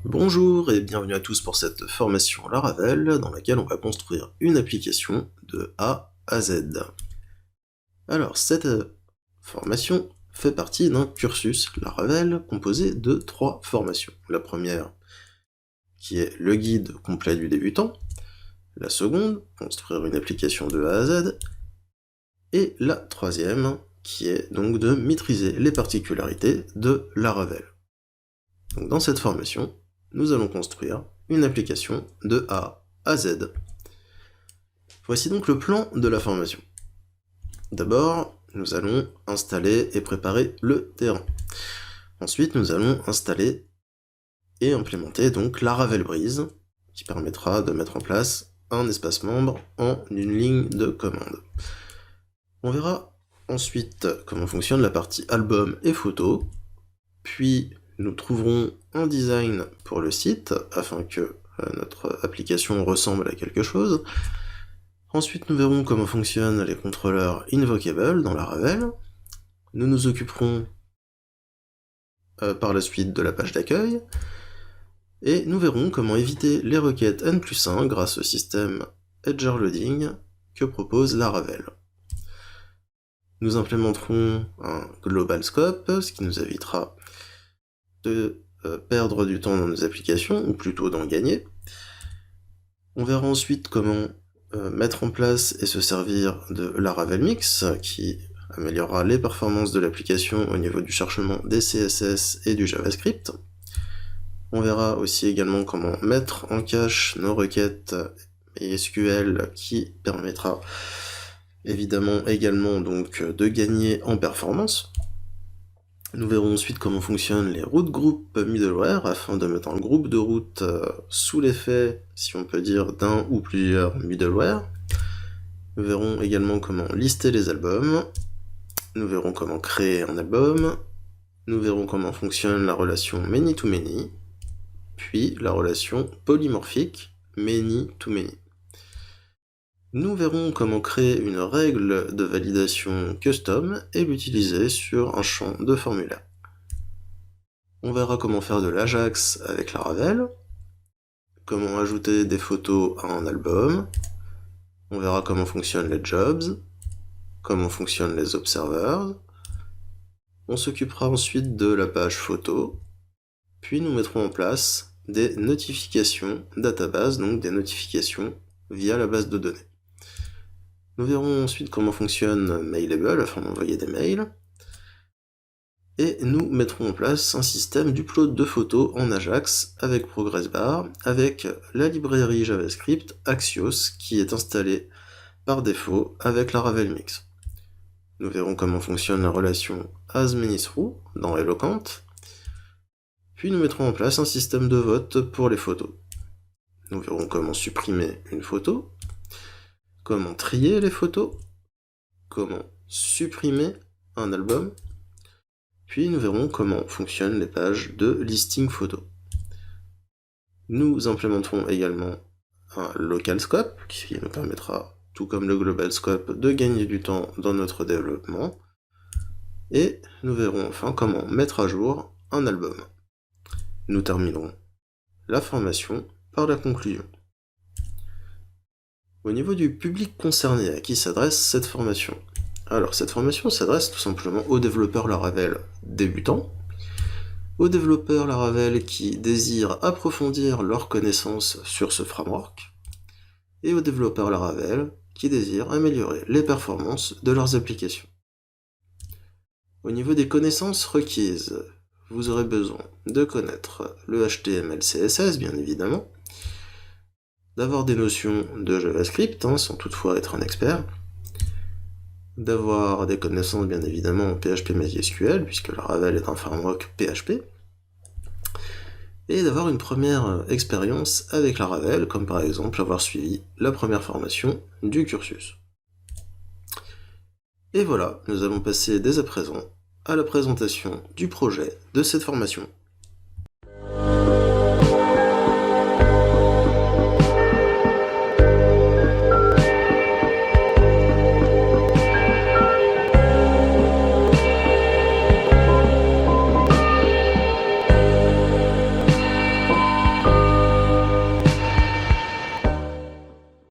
Bonjour et bienvenue à tous pour cette formation Laravel dans laquelle on va construire une application de A à Z. Alors cette formation fait partie d'un cursus Laravel composé de 3 formations. La première qui est le guide complet du débutant, la seconde, construire une application de A à Z, et la troisième qui est donc de maîtriser les particularités de Laravel. Donc dans cette formation, nous allons construire une application de A à Z. Voici donc le plan de la formation. D'abord, nous allons installer et préparer le terrain. Ensuite, nous allons installer et implémenter donc Laravel Breeze, qui permettra de mettre en place un espace membre en une ligne de commande. On verra ensuite comment fonctionne la partie album et photo, puis nous trouverons un design pour le site, afin que notre application ressemble à quelque chose. Ensuite, nous verrons comment fonctionnent les contrôleurs invocable dans Laravel. Nous nous occuperons par la suite de la page d'accueil, et nous verrons comment éviter les requêtes N+1 grâce au système Edger Loading que propose Laravel. Nous implémenterons un global scope, ce qui nous évitera de perdre du temps dans nos applications, ou plutôt d'en gagner. On verra ensuite comment mettre en place et se servir de Laravel Mix, qui améliorera les performances de l'application au niveau du chargement des CSS et du JavaScript. On verra aussi également comment mettre en cache nos requêtes et SQL, qui permettra évidemment également donc de gagner en performance. Nous verrons ensuite comment fonctionnent les route group middleware afin de mettre un groupe de route sous l'effet, si on peut dire, d'un ou plusieurs middleware. Nous verrons également comment lister les albums. Nous verrons comment créer un album. Nous verrons comment fonctionne la relation many-to-many, puis la relation polymorphique many-to-many. Nous verrons comment créer une règle de validation custom et l'utiliser sur un champ de formulaire. On verra comment faire de l'Ajax avec Laravel, comment ajouter des photos à un album, on verra comment fonctionnent les jobs, comment fonctionnent les observers, on s'occupera ensuite de la page photo, puis nous mettrons en place des notifications database, donc des notifications via la base de données. Nous verrons ensuite comment fonctionne Mailable afin d'envoyer des mails. Et nous mettrons en place un système d'upload de photos en Ajax avec ProgressBar, avec la librairie JavaScript Axios qui est installée par défaut avec Laravel Mix. Nous verrons comment fonctionne la relation AsManyThrough dans Eloquent. Puis nous mettrons en place un système de vote pour les photos. Nous verrons comment supprimer une photo, comment trier les photos, comment supprimer un album, puis nous verrons comment fonctionnent les pages de listing photo. Nous implémenterons également un local scope, qui nous permettra, tout comme le global scope, de gagner du temps dans notre développement, et nous verrons enfin comment mettre à jour un album. Nous terminerons la formation par la conclusion. Au niveau du public concerné à qui s'adresse cette formation, alors cette formation s'adresse tout simplement aux développeurs Laravel débutants, aux développeurs Laravel qui désirent approfondir leurs connaissances sur ce framework, et aux développeurs Laravel qui désirent améliorer les performances de leurs applications. Au niveau des connaissances requises, vous aurez besoin de connaître le HTML, CSS bien évidemment, d'avoir des notions de JavaScript, sans toutefois être un expert, d'avoir des connaissances bien évidemment en PHP MySQL, puisque Laravel est un framework PHP, et d'avoir une première expérience avec Laravel, comme par exemple avoir suivi la première formation du cursus. Et voilà, nous allons passer dès à présent à la présentation du projet de cette formation.